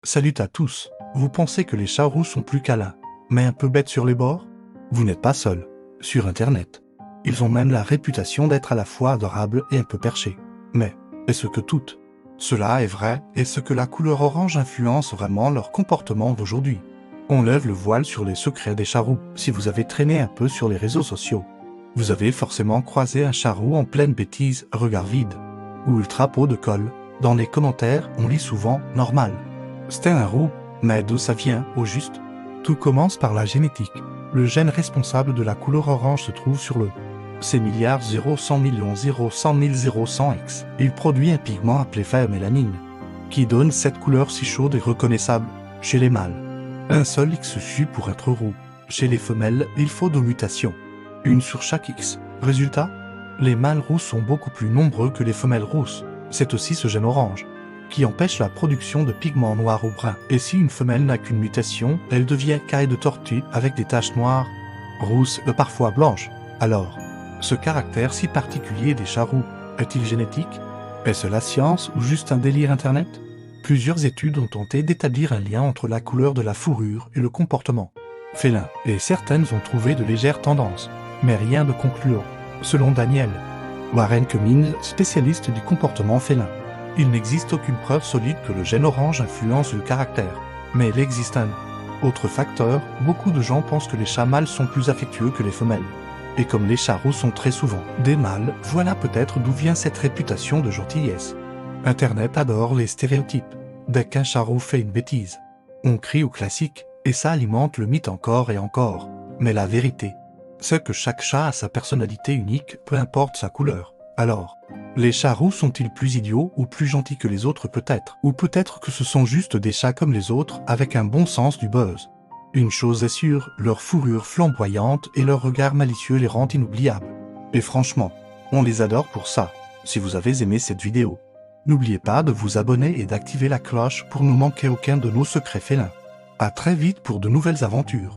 Salut à tous. Vous pensez que les chats roux sont plus câlins, mais un peu bêtes sur les bords? Vous n'êtes pas seul. Sur Internet, ils ont même la réputation d'être à la fois adorables et un peu perchés. Mais, est-ce que cela est vrai? Est-ce que la couleur orange influence vraiment leur comportement d'aujourd'hui? On lève le voile sur les secrets des chats roux. Si vous avez traîné un peu sur les réseaux sociaux, vous avez forcément croisé un chat roux en pleine bêtise, regard vide, ou ultra pot de colle. Dans les commentaires, on lit souvent « normal ». C'était un roux, mais d'où ça vient, au juste? Tout commence par la génétique. Le gène responsable de la couleur orange se trouve sur le C milliards 0,100 millions 0,100 000 0,100X. Il produit un pigment appelé phéomélanine, qui donne cette couleur si chaude et reconnaissable chez les mâles. Un seul X suffit pour être roux. Chez les femelles, il faut 2 mutations, une sur chaque X. Résultat, les mâles roux sont beaucoup plus nombreux que les femelles rousses. C'est aussi ce gène orange qui empêche la production de pigments noirs ou bruns. Et si une femelle n'a qu'une mutation, elle devient caille de tortue avec des taches noires, rousses et parfois blanches. Alors, ce caractère si particulier des chats roux est-il génétique? Est-ce la science ou juste un délire internet? Plusieurs études ont tenté d'établir un lien entre la couleur de la fourrure et le comportement félin, et certaines ont trouvé de légères tendances, mais rien de concluant. Selon Daniel Warren Cummings, spécialiste du comportement félin, il n'existe aucune preuve solide que le gène orange influence le caractère. Mais il existe un autre facteur. Beaucoup de gens pensent que les chats mâles sont plus affectueux que les femelles. Et comme les chats roux sont très souvent des mâles, voilà peut-être d'où vient cette réputation de gentillesse. Internet adore les stéréotypes. Dès qu'un chat roux fait une bêtise, on crie au classique, et ça alimente le mythe encore et encore. Mais la vérité, c'est que chaque chat a sa personnalité unique, peu importe sa couleur. Alors, les chats roux sont-ils plus idiots ou plus gentils que les autres peut-être? Ou peut-être que ce sont juste des chats comme les autres avec un bon sens du buzz. Une chose est sûre, leur fourrure flamboyante et leur regard malicieux les rendent inoubliables. Et franchement, on les adore pour ça. Si vous avez aimé cette vidéo, n'oubliez pas de vous abonner et d'activer la cloche pour ne manquer aucun de nos secrets félins. À très vite pour de nouvelles aventures.